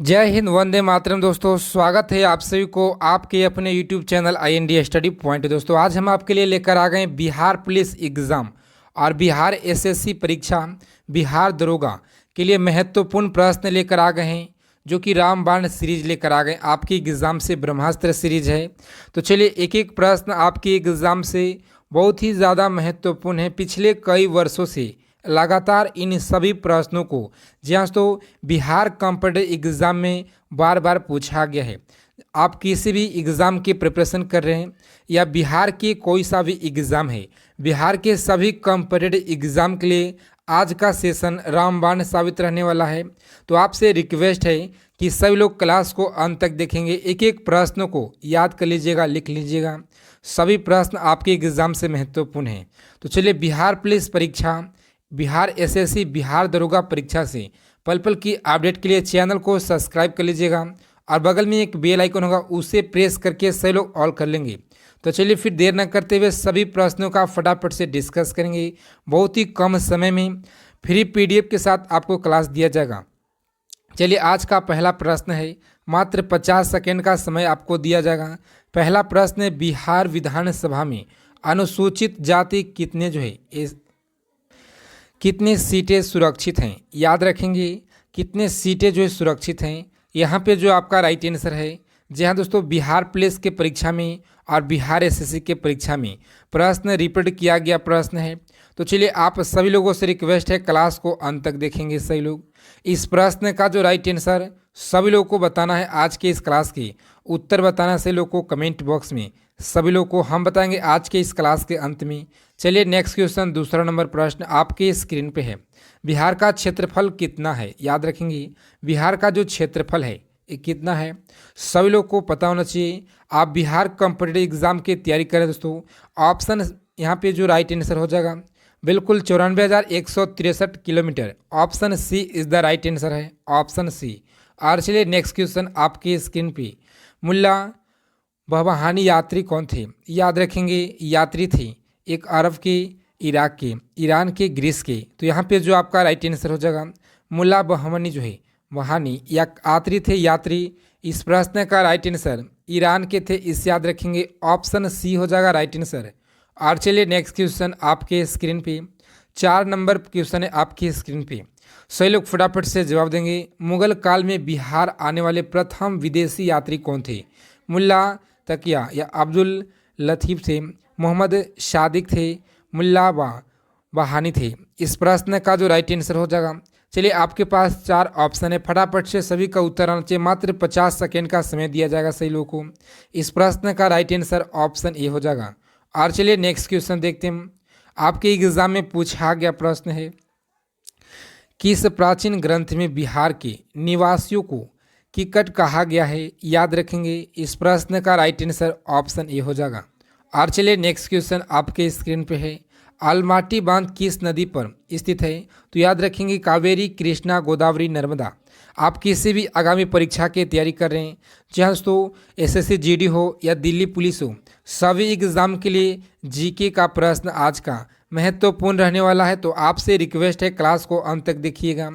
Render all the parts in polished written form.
जय हिंद, वंदे मातरम। दोस्तों, स्वागत है आप सभी को आपके अपने YouTube channel IND study point. दोस्तों, आज हम आपके लिए लेकर आ गए बिहार पुलिस एग्ज़ाम और बिहार SSC परीक्षा, बिहार दरोगा के लिए महत्वपूर्ण प्रश्न लेकर आ गए हैं, जो कि रामबाण सीरीज लेकर आ गए। आपकी एग्ज़ाम से ब्रह्मास्त्र सीरीज है। तो चलिए एक एक प्रश्न आपकी एग्ज़ाम से बहुत ही ज़्यादा महत्वपूर्ण है। पिछले कई वर्षों से लगातार इन सभी प्रश्नों को जहाँ तो बिहार कॉम्पिटिटिव एग्ज़ाम में बार बार पूछा गया है। आप किसी भी एग्ज़ाम की प्रिपरेशन कर रहे हैं या बिहार के कोई सा भी एग्ज़ाम है, बिहार के सभी कॉम्पिटिटिव एग्ज़ाम के लिए आज का सेशन रामबाण साबित रहने वाला है। तो आपसे रिक्वेस्ट है कि सभी लोग क्लास को अंत तक देखेंगे, एक एक प्रश्न को याद कर लीजिएगा, लिख लीजिएगा। सभी प्रश्न आपके एग्ज़ाम से महत्वपूर्ण हैं। तो चलिए, बिहार पुलिस परीक्षा, बिहार SSC, बिहार दरोगा परीक्षा से पल पल की अपडेट के लिए चैनल को सब्सक्राइब कर लीजिएगा और बगल में एक बेल आइकन होगा, उसे प्रेस करके सभी लोग ऑल कर लेंगे। तो चलिए फिर देर न करते हुए सभी प्रश्नों का फटाफट से डिस्कस करेंगे। बहुत ही कम समय में फ्री PDF के साथ आपको क्लास दिया जाएगा। चलिए, आज का पहला प्रश्न है, मात्र 50 सेकेंड का समय आपको दिया जाएगा। पहला प्रश्न है, बिहार विधानसभा में अनुसूचित जाति कितने कितनी सीटें सुरक्षित हैं। याद रखेंगे, कितने सीटें सुरक्षित हैं। यहाँ पे जो आपका राइट आंसर है, जी हाँ दोस्तों, बिहार पुलिस के परीक्षा में और बिहार SSC के परीक्षा में प्रश्न रिपीट किया गया प्रश्न है। तो चलिए, आप सभी लोगों से रिक्वेस्ट है, क्लास को अंत तक देखेंगे सभी लोग। इस प्रश्न का जो राइट आंसर सभी लोगों को बताना है, आज के इस क्लास के उत्तर बताना सभी लोग को कमेंट बॉक्स में। सभी लोग को हम बताएंगे आज के इस क्लास के अंत में। चलिए नेक्स्ट क्वेश्चन, दूसरा नंबर प्रश्न आपके स्क्रीन पे है। बिहार का क्षेत्रफल कितना है। याद रखेंगे, बिहार का जो क्षेत्रफल है ये कितना है, सभी लोग को पता होना चाहिए। आप बिहार कॉम्पिटिटिव एग्जाम की तैयारी करें दोस्तों। ऑप्शन यहाँ पे जो राइट आंसर हो जाएगा, बिल्कुल 94,163 किलोमीटर। Option C is the right answer है, ऑप्शन सी। और चलिए नेक्स्ट क्वेश्चन आपके स्क्रीन पे, मुल्ला बहबहानी यात्री कौन थे। याद रखेंगे, यात्री थे एक अरब के, इराक के, ईरान के, ग्रीस के। तो यहाँ पे जो आपका राइट आंसर हो जाएगा, मुल्ला बहमनी जो है बहानी या यात्री थे, यात्री। इस प्रश्न का राइट आंसर ईरान के थे, इसे याद रखेंगे, ऑप्शन सी हो जाएगा राइट आंसर। और चलिए नेक्स्ट क्वेश्चन आपके स्क्रीन पे, 4 नंबर क्वेश्चन है आपकी स्क्रीन पे। सही लोग फटाफट से जवाब देंगे। मुगल काल में बिहार आने वाले प्रथम विदेशी यात्री कौन थे। मुल्ला तकिया या अब्दुल लतीफ़ थे, मोहम्मद सादिक थे, मुल्ला बहानी थे। इस प्रश्न का जो राइट आंसर हो जाएगा, चलिए आपके पास 4 ऑप्शन है, फटाफट से सभी का उत्तर आना चाहिए। मात्र 50 सेकेंड का समय दिया जाएगा सही लोगों को। इस प्रश्न का राइट आंसर ऑप्शन ए हो जाएगा। और चलिए नेक्स्ट क्वेश्चन देखते हैं, आपके एग्जाम में पूछा गया प्रश्न है, किस प्राचीन ग्रंथ में बिहार के निवासियों को किकट कहा गया है। याद रखेंगे, इस प्रश्न का राइट आंसर ऑप्शन ए हो जाएगा। और चलिए नेक्स्ट क्वेश्चन आपके स्क्रीन पे है, अलमाटी बांध किस नदी पर स्थित है। तो याद रखेंगे, कावेरी, कृष्णा, गोदावरी, नर्मदा। आप किसी भी आगामी परीक्षा की तैयारी कर रहे हैं, चाहे दोस्तों SSC GD हो या दिल्ली पुलिस हो, सभी एग्ज़ाम के लिए GK का प्रश्न आज का महत्वपूर्ण रहने वाला है। तो आपसे रिक्वेस्ट है, क्लास को अंत तक देखिएगा।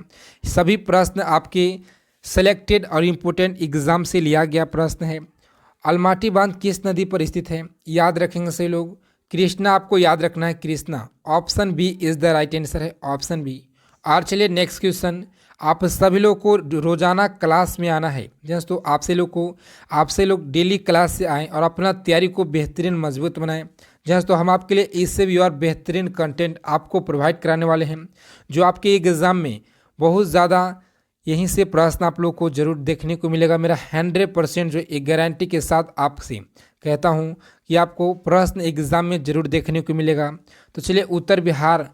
सभी प्रश्न आपके सेलेक्टेड और इम्पोर्टेंट एग्जाम से लिया गया प्रश्न है। अलमाटी बांध किस नदी पर स्थित है। याद रखेंगे सही लोग, कृष्णा आपको याद रखना है, Krishna. Option B is the right answer है, ऑप्शन बी। और चलिए नेक्स्ट क्वेश्चन, आप सभी लोग को रोजाना क्लास में आना है दोस्तों। आपसे लोग डेली क्लास से आएँ और अपना तैयारी को बेहतरीन मजबूत बनाएं। जहाँ तो हम आपके लिए इससे भी और बेहतरीन कंटेंट आपको प्रोवाइड कराने वाले हैं, जो आपके एग्ज़ाम में बहुत ज़्यादा यहीं से प्रश्न आप लोग को जरूर देखने को मिलेगा। मेरा 100% जो एक गारंटी के साथ आपसे कहता हूं कि आपको प्रश्न एग्जाम में जरूर देखने को मिलेगा। तो चलिए, उत्तर बिहार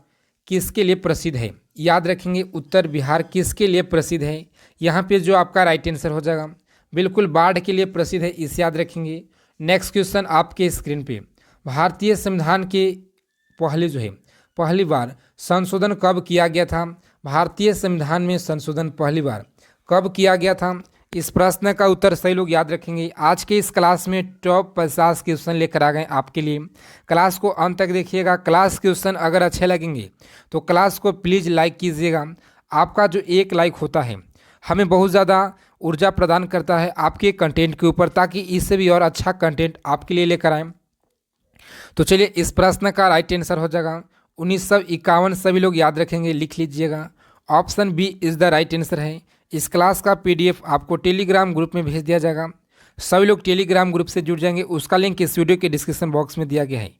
किसके लिए प्रसिद्ध है। याद रखेंगे, उत्तर बिहार किसके लिए प्रसिद्ध है। यहाँ पे जो आपका राइट आंसर हो जाएगा, बिल्कुल बाढ़ के लिए प्रसिद्ध है, इसे याद रखेंगे। नेक्स्ट क्वेश्चन आपके स्क्रीन पे, भारतीय संविधान के पहली बार संशोधन कब किया गया था। भारतीय संविधान में संशोधन पहली बार कब किया गया था। इस प्रश्न का उत्तर सही लोग याद रखेंगे। आज के इस क्लास में टॉप 50 क्वेश्चन लेकर आ गए आपके लिए। क्लास को अंत तक देखिएगा। क्लास क्वेश्चन अगर अच्छे लगेंगे तो क्लास को प्लीज़ लाइक कीजिएगा। आपका जो एक लाइक होता है हमें बहुत ज़्यादा ऊर्जा प्रदान करता है आपके कंटेंट के ऊपर, ताकि इससे भी और अच्छा कंटेंट आपके लिए लेकर आएँ। तो चलिए इस प्रश्न का राइट आंसर हो जाएगा 1951। सभी लोग याद रखेंगे, लिख लीजिएगा। Option B is the right answer है। इस क्लास का पीडीएफ आपको टेलीग्राम ग्रुप में भेज दिया जाएगा। सभी लोग टेलीग्राम ग्रुप से जुड़ जाएंगे, उसका लिंक इस वीडियो के डिस्क्रिप्शन बॉक्स में दिया गया है।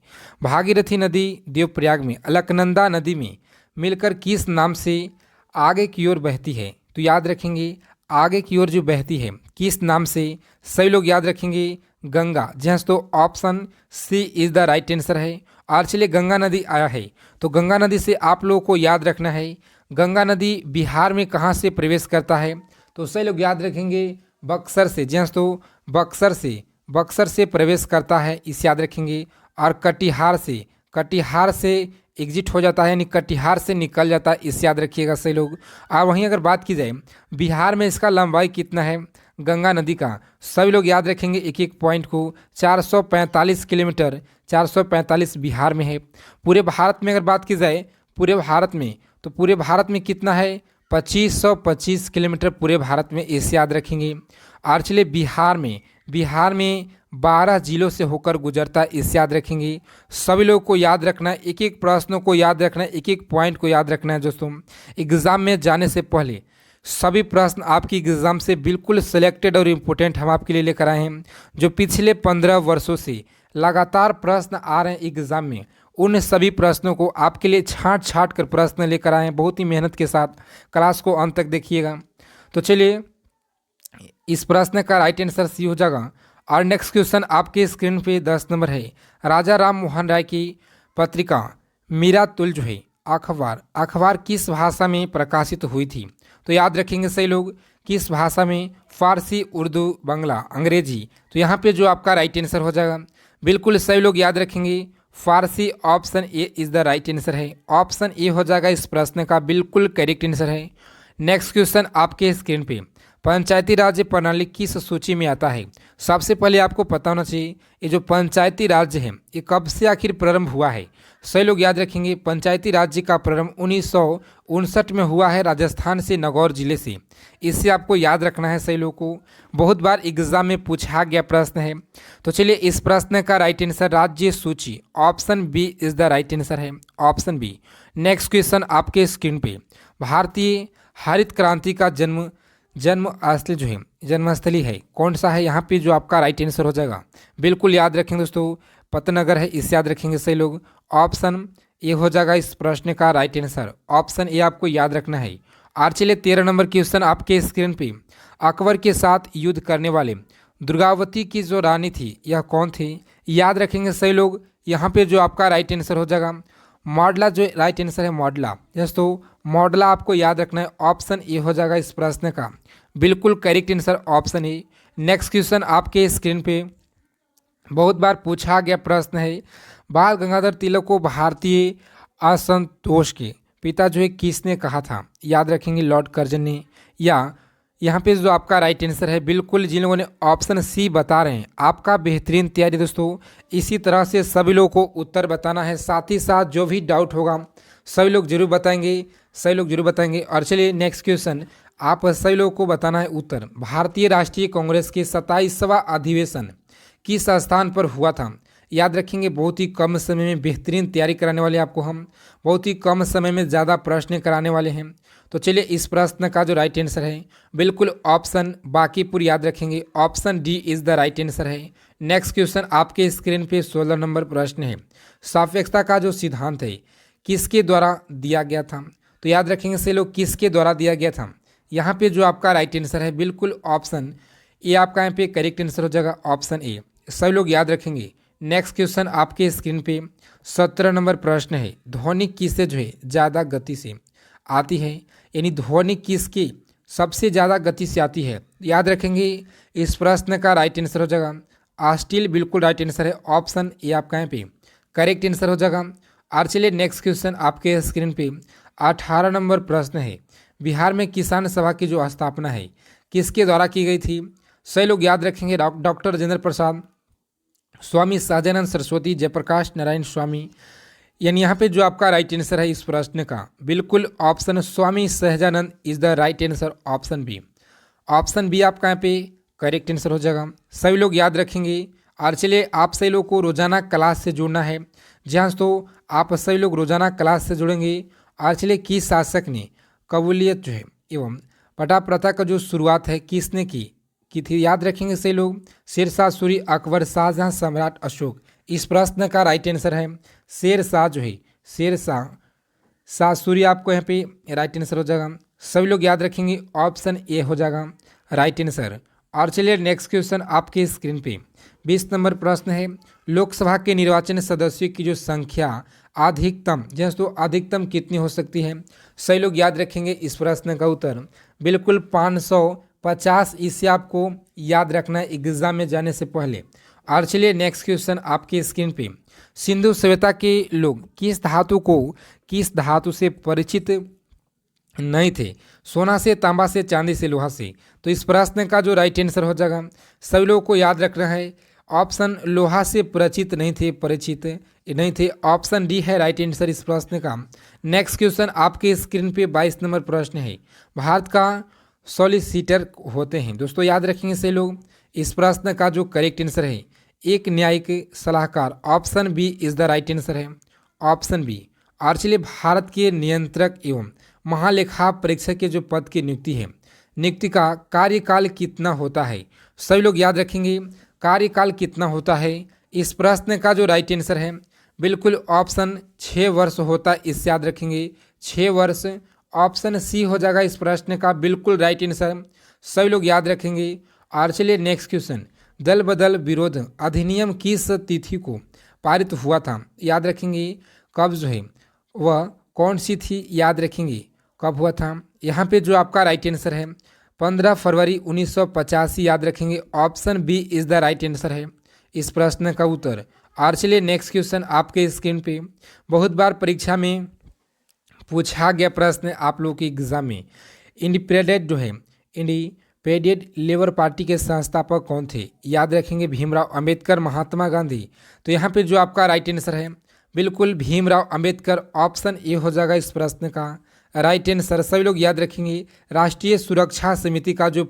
भागीरथी नदी देवप्रयाग में अलकनंदा नदी में मिलकर किस नाम से आगे की ओर बहती है? तो याद रखेंगे आगे की ओर जो बहती है किस नाम से? सभी लोग याद रखेंगे गंगा। जी हाँ, तो option C is the right answer है। और चलिए गंगा नदी आया है, तो गंगा नदी से आप लोगों को याद रखना है गंगा नदी बिहार में कहाँ से प्रवेश करता है? तो सभी लोग याद रखेंगे बक्सर से। जी हाँ, तो बक्सर से प्रवेश करता है, इस याद रखेंगे। और कटिहार से एग्जिट हो जाता है, यानी कटिहार से निकल जाता है, इस याद रखिएगा सही लोग। और वहीं अगर बात की जाए बिहार में इसका लंबाई कितना है गंगा नदी का, सभी लोग याद रखेंगे एक एक पॉइंट को। 445 किलोमीटर, 445 बिहार में है। पूरे भारत में अगर बात की जाए पूरे भारत में कितना है? 2525 किलोमीटर पूरे भारत में, इसे याद रखेंगे। और चलिए बिहार में 12 जिलों से होकर गुजरता है, इसे याद रखेंगे। सभी लोग को याद रखना है, एक एक प्रश्नों को याद रखना है, एक एक पॉइंट को याद रखना है दोस्तों। एग्ज़ाम में जाने से पहले सभी प्रश्न आपकी एग्ज़ाम से बिल्कुल सिलेक्टेड और इम्पोर्टेंट हम आपके लिए लेकर आए हैं। जो पिछले 15 वर्षों से लगातार प्रश्न आ रहे हैं एग्ज़ाम में, उन सभी प्रश्नों को आपके लिए छांट कर प्रश्न लेकर आए हैं। बहुत ही मेहनत के साथ क्लास को अंत तक देखिएगा। तो चलिए इस प्रश्न का राइट आंसर सी हो जाएगा। और नेक्स्ट क्वेश्चन आपके स्क्रीन पे 10 नंबर है। राजा राम मोहन राय की पत्रिका मीरातुल जो है अखबार किस भाषा में प्रकाशित हुई थी? तो याद रखेंगे सही लोग किस भाषा में? फारसी, उर्दू, बांग्ला, अंग्रेजी। तो यहाँ पे जो आपका राइट आंसर हो जाएगा बिल्कुल सही लोग याद रखेंगे Farsi. Option A is the right answer है। ऑप्शन ए हो जाएगा इस प्रश्न का बिल्कुल करेक्ट आंसर है। नेक्स्ट क्वेश्चन आपके स्क्रीन पे पंचायती राज्य प्रणाली किस सूची में आता है? सबसे पहले आपको पता होना चाहिए ये जो पंचायती राज्य है ये कब से आखिर प्रारंभ हुआ है? सही लोग याद रखेंगे पंचायती राज्य का प्रारंभ 1959 में हुआ है, राजस्थान से नगौर जिले से। इससे आपको याद रखना है सही लोग को, बहुत बार एग्जाम में पूछा गया प्रश्न है। तो चलिए इस प्रश्न का राइट आंसर राज्य सूची, option B is the right answer है, ऑप्शन बी। नेक्स्ट क्वेश्चन आपके स्क्रीन पे भारतीय हरित क्रांति का जन्मस्थल जो है जन्मस्थली है कौन सा है? यहाँ पे जो आपका राइट आंसर हो जाएगा बिल्कुल याद रखेंगे दोस्तों पतनगर है, इसे याद रखेंगे सही लोग। ऑप्शन ए हो जाएगा इस प्रश्न का राइट आंसर, ऑप्शन ए आपको याद रखना है। और चलिए 13 नंबर क्वेश्चन आपके स्क्रीन पे अकबर के साथ युद्ध करने वाले दुर्गावती की जो रानी थी यह कौन थी? याद रखेंगे सही लोग। यहाँ पे जो आपका राइट आंसर हो जाएगा मॉडला, जो राइट आंसर है मॉडला। दोस्तों मॉडला आपको याद रखना है, ऑप्शन ए हो जाएगा इस प्रश्न का बिल्कुल correct answer, option A. Next question आपके स्क्रीन पे बहुत बार पूछा गया प्रश्न है बाल गंगाधर तिलक को भारतीय असंतोष के पिता जो है किसने कहा था? याद रखेंगे लॉर्ड कर्जन ने। या यहाँ पे जो आपका राइट आंसर है बिल्कुल जिन लोगों ने ऑप्शन सी बता रहे हैं आपका बेहतरीन तैयारी दोस्तों। इसी तरह से सभी लोगों को उत्तर बताना है, साथ ही साथ जो भी डाउट होगा सभी लोग जरूर बताएंगे, सभी लोग जरूर बताएंगे। और चलिए नेक्स्ट क्वेश्चन आप सभी लोगों को बताना है उत्तर। भारतीय राष्ट्रीय कांग्रेस के 27वां अधिवेशन किस स्थान पर हुआ था? याद रखेंगे बहुत ही कम समय में बेहतरीन तैयारी कराने वाले आपको हम, बहुत ही कम समय में ज़्यादा प्रश्न कराने वाले हैं। तो चलिए इस प्रश्न का जो राइट आंसर है बिल्कुल ऑप्शन बांकीपुर, याद रखेंगे option D is the right answer है। नेक्स्ट क्वेश्चन आपके स्क्रीन पे 16 नंबर प्रश्न है सापेक्षता का जो सिद्धांत है किसके द्वारा दिया गया था? तो याद रखेंगे से लोग किसके द्वारा दिया गया था? यहाँ पे जो आपका राइट आंसर है बिल्कुल ऑप्शन ए आपका यहाँ पे करेक्ट आंसर हो जाएगा, ऑप्शन ए। सभी लोग याद रखेंगे। नेक्स्ट क्वेश्चन आपके स्क्रीन पे 17 नंबर प्रश्न है ध्वनि किससे जो है ज़्यादा गति से आती है? यानी ध्वनि किसकी सबसे ज़्यादा गति से आती है? याद रखेंगे इस प्रश्न का राइट आंसर हो जाएगा स्टील, बिल्कुल राइट आंसर है, ऑप्शन ए आपका यहाँ पे करेक्ट आंसर हो जाएगा। और चलिए नेक्स्ट क्वेश्चन आपके स्क्रीन पे 18 नंबर प्रश्न है बिहार में किसान सभा की जो स्थापना है किसके द्वारा की गई थी? सही लोग याद रखेंगे डॉक्टर राजेंद्र प्रसाद, स्वामी सहजानंद सरस्वती, जयप्रकाश नारायण स्वामी। यानी यहाँ पे जो आपका राइट आंसर है इस प्रश्न का बिल्कुल option Swami Sahajanand is the right answer, option B. Option B आपका यहाँ पे करेक्ट आंसर हो जाएगा। सभी लोग याद रखेंगे। और चलिए आप सभी लोग को रोजाना क्लास से जुड़ना है। जी हाँ दोस्तों, आप सभी लोग रोजाना क्लास से जुड़ेंगे। और चलिए किस शासक ने कबूलियत जो है एवं पटा प्रथा का जो शुरुआत है किसने की थी, याद रखेंगे सही लोग। शेरशाह सूरी, अकबर, शाहजहां, सम्राट अशोक। इस प्रश्न का राइट आंसर है शेरशाह जो है शाह सूरी आपको यहाँ पे राइट आंसर हो जाएगा। सभी लोग याद रखेंगे ऑप्शन ए हो जाएगा राइट आंसर। और चलिए नेक्स्ट क्वेश्चन आपके स्क्रीन पे 20 नंबर प्रश्न है। लोकसभा के निर्वाचन सदस्यों की जो संख्या अधिकतम, दोस्तों अधिकतम कितनी हो सकती है? सही लोग याद रखेंगे इस प्रश्न का उत्तर बिल्कुल 550। इसे आपको याद रखना है एग्जाम में जाने से पहले। और चलिए नेक्स्ट क्वेश्चन आपके स्क्रीन पे, सिंधु सभ्यता के लोग किस धातु से परिचित नहीं थे? सोना से, तांबा से, चांदी से, लोहा से। तो इस प्रश्न का जो राइट आंसर हो जाएगा, सभी लोगों को याद रखना है ऑप्शन लोहा से परिचित नहीं थे। ऑप्शन डी है राइट आंसर इस प्रश्न का। नेक्स्ट क्वेश्चन आपके स्क्रीन पे 22 नंबर प्रश्न है। भारत का सॉलिसिटर होते हैं, दोस्तों याद रखेंगे से लोग। इस प्रश्न का जो करेक्ट आंसर है एक न्यायिक सलाहकार। Option B is the right answer है, ऑप्शन बी। और चलिए भारत के नियंत्रक एवं महालेखा परीक्षक के जो पद की नियुक्ति का कार्यकाल कितना होता है? सभी लोग याद रखेंगे कार्यकाल कितना होता है। इस प्रश्न का जो राइट आंसर है बिल्कुल ऑप्शन 6 वर्ष होता है, इससे याद रखेंगे 6 वर्ष। ऑप्शन सी हो जाएगा इस प्रश्न का बिल्कुल राइट आंसर, सभी लोग याद रखेंगे। और चलिए नेक्स्ट क्वेश्चन, दल बदल विरोध अधिनियम किस तिथि को पारित हुआ था? याद रखेंगे कब जो है वह कौन सी थी, याद रखेंगे कब हुआ था। यहाँ पे जो आपका राइट आंसर है 15 फरवरी 1985, याद रखेंगे option B is the right answer है इस प्रश्न का उत्तर। और चलिए नेक्स्ट क्वेश्चन आपके स्क्रीन पे, बहुत बार परीक्षा में पूछा गया प्रश्न आप लोगों के एग्जाम में, इंडिपेंडेंट लेबर पार्टी के संस्थापक कौन थे? याद रखेंगे भीमराव अंबेडकर, महात्मा गांधी। तो यहाँ पे जो आपका राइट आंसर है बिल्कुल भीमराव अंबेडकर। ऑप्शन ए हो जाएगा इस प्रश्न का राइट आंसर। सभी लोग याद रखेंगे राष्ट्रीय सुरक्षा समिति का जो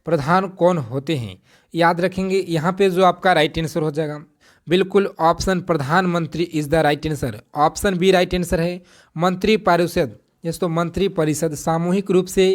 प्रधान कौन होते हैं? याद रखेंगे यहाँ पे जो आपका राइट आंसर हो जाएगा बिल्कुल ऑप्शन प्रधानमंत्री is the right answer. Option B right answer है मंत्रिपरिषद। दोस्तों मंत्रिपरिषद सामूहिक रूप से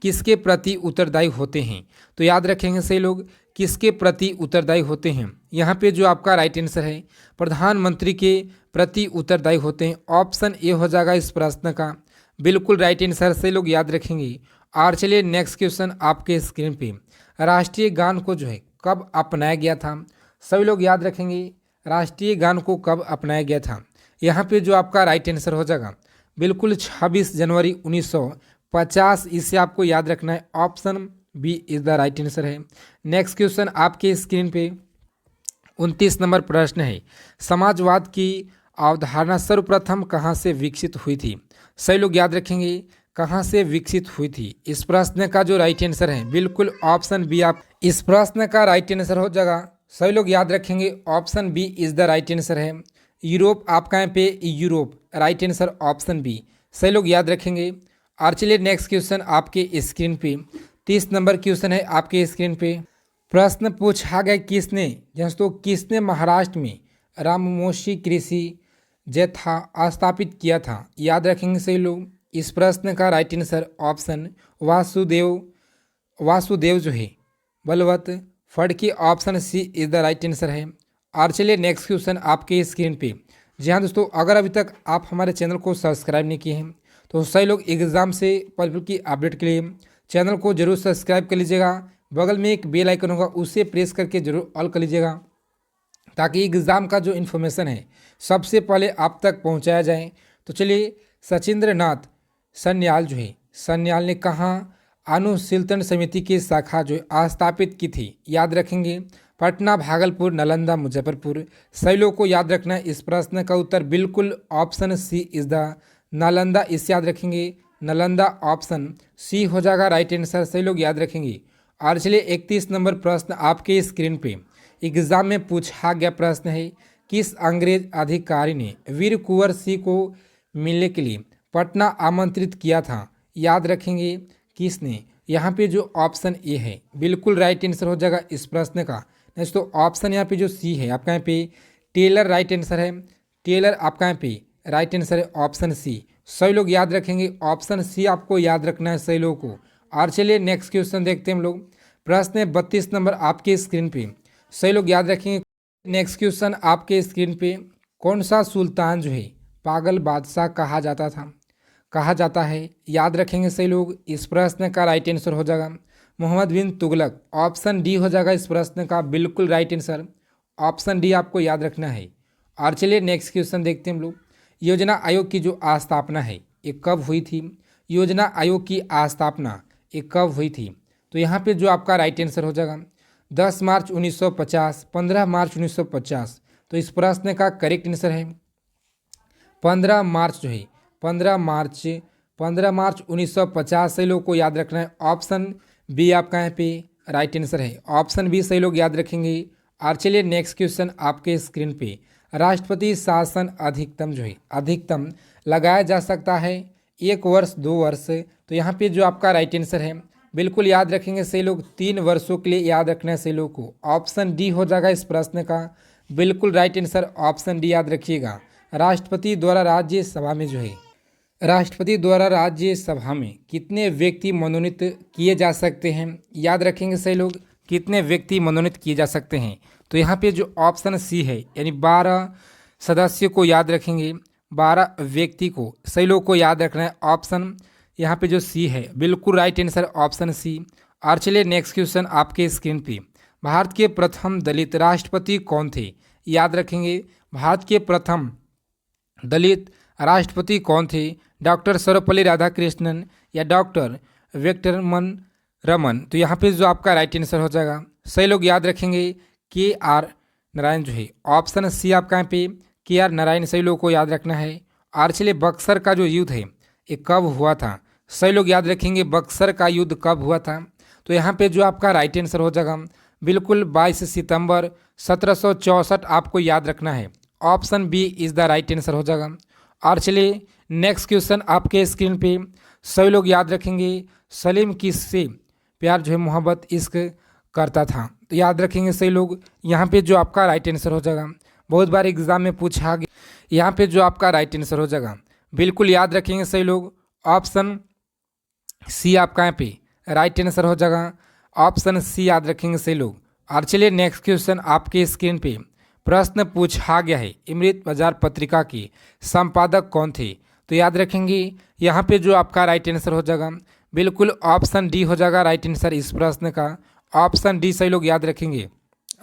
किसके प्रति उत्तरदायी होते हैं? तो याद रखेंगे सही लोग किसके प्रति उत्तरदायी होते हैं। यहाँ पे जो आपका राइट आंसर है प्रधानमंत्री के प्रति उत्तरदायी होते हैं। ऑप्शन ए हो जाएगा इस प्रश्न का बिल्कुल राइट आंसर, से लोग याद रखेंगे। और चलिए नेक्स्ट क्वेश्चन आपके स्क्रीन पे, राष्ट्रीय गान को जो है कब अपनाया गया था? सभी लोग याद रखेंगे राष्ट्रीय गान को कब अपनाया गया था। यहाँ पे जो आपका राइट आंसर हो जाएगा बिल्कुल 26 जनवरी 1950, इसे आपको याद रखना है। Option B is the right answer है। नेक्स्ट क्वेश्चन आपके स्क्रीन पे 29 नंबर प्रश्न है, समाजवाद की अवधारणा सर्वप्रथम कहाँ से विकसित हुई थी? सही लोग याद रखेंगे कहाँ से विकसित हुई थी। इस प्रश्न का जो राइट आंसर है बिल्कुल ऑप्शन बी। आप इस प्रश्न का राइट आंसर हो जाएगा, सभी लोग याद रखेंगे option B is the right answer है यूरोप। आपका यहाँ पे Europe right answer option B, सही लोग याद रखेंगे। और चलिए नेक्स्ट क्वेश्चन आपके स्क्रीन पे 30 नंबर क्वेश्चन है आपके स्क्रीन पे। प्रश्न पूछा गया किसने महाराष्ट्र में राममोशी कृषि जैथा स्थापित किया था? याद रखेंगे सही लोग। इस प्रश्न का राइट आंसर ऑप्शन वासुदेव जो है Balwant Phadke. Option C is the right answer है। और चलिए नेक्स्ट क्वेश्चन आपके स्क्रीन पे। जी हाँ दोस्तों, अगर अभी तक आप हमारे चैनल को सब्सक्राइब नहीं किए हैं तो सही लोग एग्जाम से पल की अपडेट के लिए चैनल को जरूर सब्सक्राइब कर लीजिएगा। बगल में एक बेल आइकन होगा उसे प्रेस करके जरूर ऑल कर लीजिएगा ताकि एग्ज़ाम का जो इन्फॉर्मेशन है सबसे पहले आप तक पहुंचाया जाए। तो चलिए, सचिंद्र नाथ सन्याल ने कहाँ अनुशीलन समिति की शाखा जो स्थापित की थी? याद रखेंगे पटना, भागलपुर, नालंदा, मुजफ्फरपुर। सभी लोगों को याद रखना है इस प्रश्न का उत्तर बिल्कुल option C is the Nalanda, इसे याद रखेंगे नालंदा। ऑप्शन सी हो जाएगा राइट आंसर, सही लोग याद रखेंगे। और चलिए 31 नंबर प्रश्न आपके स्क्रीन पे एग्जाम में पूछा गया प्रश्न है, किस अंग्रेज अधिकारी ने वीर कुंवर सिंह को मिलने के लिए पटना आमंत्रित किया था? याद रखेंगे किसने? यहाँ पे जो ऑप्शन ए है बिल्कुल राइट आंसर हो जाएगा इस प्रश्न का। नेक्स्ट तो ऑप्शन यहाँ पे जो सी है आपका यहाँ पे टेलर राइट आंसर है। टेलर आपका यहाँ पे राइट आंसर है ऑप्शन सी। सही लोग याद रखेंगे ऑप्शन सी आपको याद रखना है सही लोगों को। और चलिए नेक्स्ट क्वेश्चन देखते हैं हम लोग। प्रश्न 32 नंबर आपके स्क्रीन पे। सही लोग याद रखेंगे। नेक्स्ट क्वेश्चन आपके स्क्रीन पे, कौन सा सुल्तान जो है पागल बादशाह कहा जाता है? याद रखेंगे सही लोग। इस प्रश्न का राइट आंसर हो जाएगा मोहम्मद बिन तुगलक। ऑप्शन डी हो जाएगा इस प्रश्न का बिल्कुल राइट आंसर। ऑप्शन डी आपको याद रखना है। और चलिए नेक्स्ट क्वेश्चन देखते हैं हम लोग। योजना आयोग की जो स्थापना है ये कब हुई थी? योजना आयोग की स्थापना ये कब हुई थी? तो यहाँ पे जो आपका राइट आंसर हो जाएगा 10 मार्च 1950, 15 मार्च 1950। तो इस प्रश्न का करेक्ट आंसर है 15 मार्च जो है 15 मार्च 1950। सही लोग को याद रखना है। ऑप्शन बी आपका यहाँ पे राइट आंसर है। ऑप्शन बी सही लोग याद रखेंगे। और चलिए नेक्स्ट क्वेश्चन आपके स्क्रीन पे, राष्ट्रपति शासन अधिकतम जो है अधिकतम लगाया जा सकता है 1 वर्ष 2 वर्ष? तो यहाँ पे जो आपका राइट आंसर है बिल्कुल याद रखेंगे सही लोग 3 वर्षों के लिए याद रखना है सही लोग को। ऑप्शन डी हो जाएगा इस प्रश्न का बिल्कुल राइट आंसर। ऑप्शन डी याद रखिएगा। राष्ट्रपति द्वारा राज्यसभा में जो है राष्ट्रपति द्वारा राज्यसभा में कितने व्यक्ति मनोनीत किए जा सकते हैं? याद रखेंगे सही लोग कितने व्यक्ति मनोनीत किए जा सकते हैं? तो यहाँ पे जो ऑप्शन सी है यानी 12 सदस्यों को याद रखेंगे, 12 व्यक्ति को सही लोग को याद रखना है। ऑप्शन यहाँ पे जो सी है बिल्कुल राइट आंसर ऑप्शन सी। और चलिए नेक्स्ट क्वेश्चन आपके स्क्रीन पे, भारत के प्रथम दलित राष्ट्रपति कौन थे? याद रखेंगे भारत के प्रथम दलित राष्ट्रपति कौन थे? डॉक्टर सर्वपल्ली राधाकृष्णन या डॉक्टर वेंकटरमन रमन? तो यहाँ पे जो आपका राइट आंसर हो जाएगा सही लोग याद रखेंगे KR नारायण जो है। ऑप्शन सी आपका यहाँ पे KR नारायण सही लोगों को याद रखना है। और चलिए बक्सर का जो युद्ध है ये कब हुआ था? सही लोग याद रखेंगे बक्सर का युद्ध कब हुआ था? तो यहाँ पे जो आपका राइट आंसर हो जाएगा बिल्कुल 22 सितंबर 1764 आपको याद रखना है। Option B is the right answer हो जाएगा। और चलिए नेक्स्ट क्वेश्चन आपके स्क्रीन पे, सभी लोग याद रखेंगे सलीम किससे प्यार जो है मोहब्बत इश्क करता था? तो याद रखेंगे सही लोग यहाँ पे जो आपका राइट आंसर हो जाएगा बहुत बार एग्जाम में पूछा गया। यहाँ पे जो आपका राइट आंसर हो जाएगा बिल्कुल याद रखेंगे सही लोग ऑप्शन सी आपका यहाँ पे राइट आंसर हो जाएगा। ऑप्शन सी याद रखेंगे सही लोग। और चलिए नेक्स्ट क्वेश्चन आपके स्क्रीन पे, प्रश्न पूछा गया है अमृत बाजार पत्रिका के संपादक कौन थे? तो याद रखेंगे यहाँ पे जो आपका राइट आंसर हो जाएगा बिल्कुल ऑप्शन डी हो जाएगा राइट आंसर इस प्रश्न का। ऑप्शन डी सही लोग याद रखेंगे।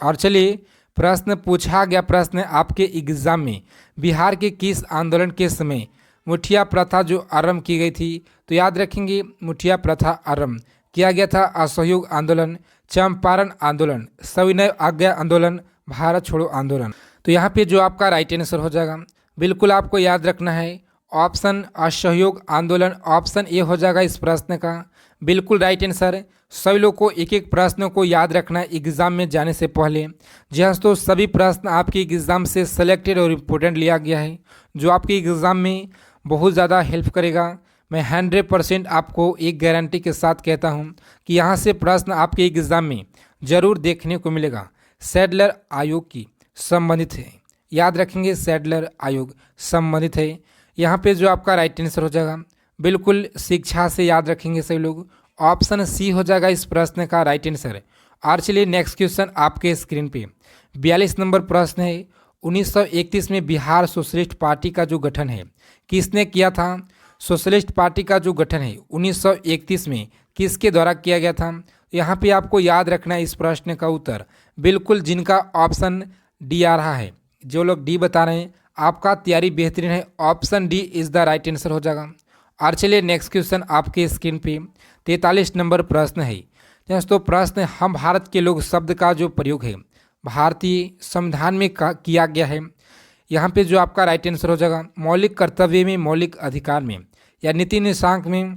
और चलिए प्रश्न पूछा गया प्रश्न आपके एग्जाम में, बिहार के किस आंदोलन के समय मुठिया प्रथा जो आरंभ की गई थी? तो याद रखेंगे मुठिया प्रथा आरंभ किया गया था असहयोग आंदोलन, चंपारण आंदोलन, सविनय आज्ञा आंदोलन, भारत छोड़ो आंदोलन। तो यहाँ पे जो आपका राइट आंसर हो जाएगा बिल्कुल आपको याद रखना है ऑप्शन असहयोग आंदोलन। ऑप्शन ए हो जाएगा इस प्रश्न का बिल्कुल राइट आंसर। सभी लोग को एक एक प्रश्न को याद रखना है एग्जाम में जाने से पहले। जी हाँ तो सभी प्रश्न आपके एग्जाम से सेलेक्टेड और इम्पोर्टेंट लिया गया है जो आपके एग्जाम में बहुत ज़्यादा हेल्प करेगा। मैं 100% आपको एक गारंटी के साथ कहता हूँ कि यहाँ से प्रश्न आपके एग्जाम में ज़रूर देखने को मिलेगा। सैडलर आयोग की संबंधित है, याद रखेंगे सैडलर आयोग संबंधित है। यहाँ पे जो आपका राइट आंसर हो जाएगा बिल्कुल शिक्षा से याद रखेंगे सभी लोग। ऑप्शन सी हो जाएगा इस प्रश्न का राइट आंसर। और चलिए नेक्स्ट क्वेश्चन आपके स्क्रीन पे 42 नंबर प्रश्न है, 1931 में बिहार सोशलिस्ट पार्टी का जो गठन है किसने किया था? सोशलिस्ट पार्टी का जो गठन है 1931 में किसके द्वारा किया गया था? यहाँ पे आपको याद रखना है इस प्रश्न का उत्तर बिल्कुल जिनका ऑप्शन डी आ रहा है, जो लोग डी बता रहे हैं आपका तैयारी बेहतरीन है। Option D is the right answer हो जाएगा। और चलिए नेक्स्ट क्वेश्चन आपके स्क्रीन पे 43 नंबर प्रश्न है। दोस्तों प्रश्न, हम भारत के लोग शब्द का जो प्रयोग है भारतीय संविधान में किया गया है। यहाँ पे जो आपका राइट आंसर हो जाएगा मौलिक कर्तव्य में, मौलिक अधिकार में, या नीति निर्देशांक में,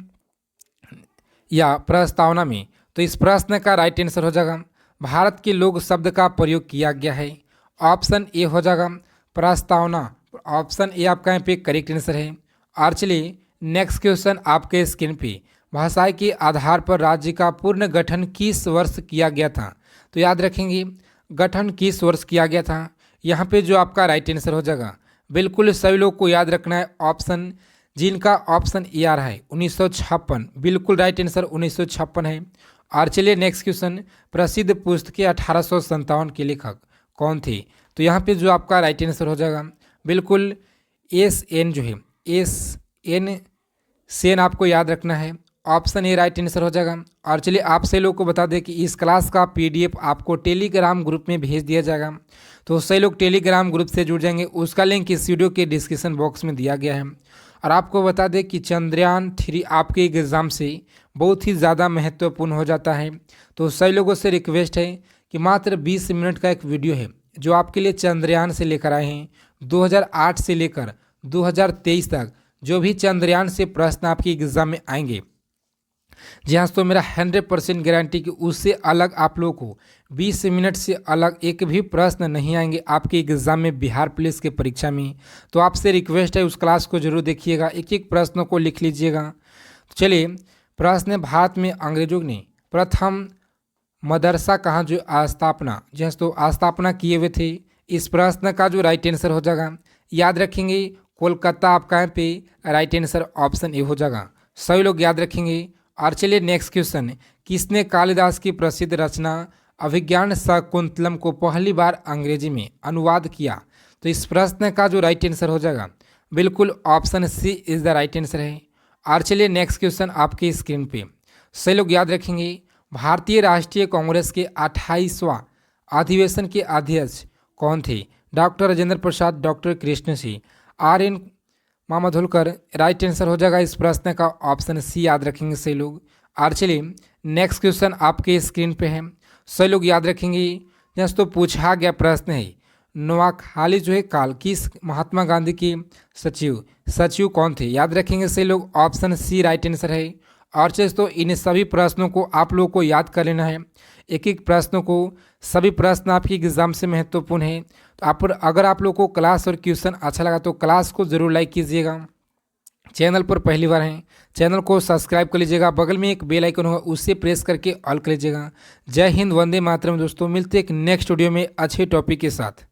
या प्रस्तावना में। तो इस प्रश्न का राइट आंसर हो जाएगा भारत के लोग शब्द का प्रयोग किया गया है। ऑप्शन ए हो जाएगा प्रस्तावना। ऑप्शन ए आपका यहाँ पे करेक्ट आंसर है। और चलिए नेक्स्ट क्वेश्चन आपके स्क्रीन पे, भाषाई के आधार पर राज्य का पूर्ण गठन किस वर्ष किया गया था? तो याद रखेंगे गठन किस वर्ष किया गया था। यहाँ पे जो आपका राइट आंसर हो जाएगा, बिल्कुल सभी लोग को याद रखना है ऑप्शन, जिनका ऑप्शन ए आ रहा है 1956, बिल्कुल राइट आंसर 1956 है। और चलिए नेक्स्ट क्वेश्चन, प्रसिद्ध पुस्तकें 1857 के लेखक कौन थे? तो यहाँ पे जो आपका राइट आंसर हो जाएगा बिल्कुल एस एन, जो है एस एन सेन आपको याद रखना है, ऑप्शन ए राइट आंसर हो जाएगा। और चलिए आप सभी लोग को बता दें कि इस क्लास का पीडीएफ आपको टेलीग्राम ग्रुप में भेज दिया जाएगा, तो सही लोग टेलीग्राम ग्रुप से जुड़ जाएंगे, उसका लिंक इस वीडियो के डिस्क्रिप्शन बॉक्स में दिया गया है। और आपको बता दें कि चंद्रयान 3 आपके एग्ज़ाम से बहुत ही ज़्यादा महत्वपूर्ण हो जाता है, तो सही लोगों से रिक्वेस्ट है कि मात्र 20 मिनट का एक वीडियो है जो आपके लिए चंद्रयान से लेकर आए हैं 2008 से लेकर 2023 तक जो भी चंद्रयान से प्रश्न आपके एग्ज़ाम में आएंगे, जी हाँ, तो मेरा 100% गारंटी कि उससे अलग आप लोगों को 20 मिनट से अलग एक भी प्रश्न नहीं आएंगे आपके एग्ज़ाम में, बिहार पुलिस के परीक्षा में। तो आपसे रिक्वेस्ट है उस क्लास को जरूर देखिएगा, एक एक प्रश्नों को लिख लीजिएगा। तो चलिए प्रश्न, भारत में अंग्रेजों ने प्रथम मदरसा कहाँ जो स्थापना, जी हाँ, तो स्थापना किए हुए थे? इस प्रश्न का जो राइट आंसर हो जाएगा, याद रखेंगे कोलकाता आपका यहाँ पे राइट आंसर ऑप्शन ए हो जाएगा, सभी लोग याद रखेंगे। और चलिए नेक्स्ट क्वेश्चन, किसने कालिदास की प्रसिद्ध रचना अभिज्ञान शाकुंतलम को पहली बार अंग्रेजी में अनुवाद किया? तो इस प्रश्न का जो राइट आंसर हो जाएगा बिल्कुल option C is the right answer है। और चलिए नेक्स्ट क्वेश्चन आपकी स्क्रीन पे, सही लोग याद रखेंगे भारतीय राष्ट्रीय कांग्रेस के 28वां अधिवेशन के अध्यक्ष कौन थे? Doctor Rajendra Prasad, doctor Krishna Singh, R N Mudholkar, right answer हो जाएगा इस प्रश्न का ऑप्शन सी, याद रखेंगे सही लोग। और चलिए नेक्स्ट क्वेश्चन आपके स्क्रीन पे है, सही लोग याद रखेंगे। जैसे तो पूछा गया प्रश्न है नोआखाली जो है काल किस महात्मा गांधी की सचिव कौन थे? याद रखेंगे सही लोग, ऑप्शन सी राइट आंसर है। और चलिए तो इन सभी प्रश्नों को आप लोगों को याद कर लेना है, एक एक प्रश्नों को, सभी प्रश्न आपके एग्जाम से महत्वपूर्ण है। तो अगर आप लोगों को क्लास और क्वेश्चन अच्छा लगा तो क्लास को ज़रूर लाइक कीजिएगा, चैनल पर पहली बार हैं चैनल को सब्सक्राइब कर लीजिएगा, बगल में एक बेल आइकन होगा उससे प्रेस करके ऑल कर लीजिएगा। जय हिंद, वंदे मातरम दोस्तों, मिलते एक नेक्स्ट वीडियो में अच्छे टॉपिक के साथ।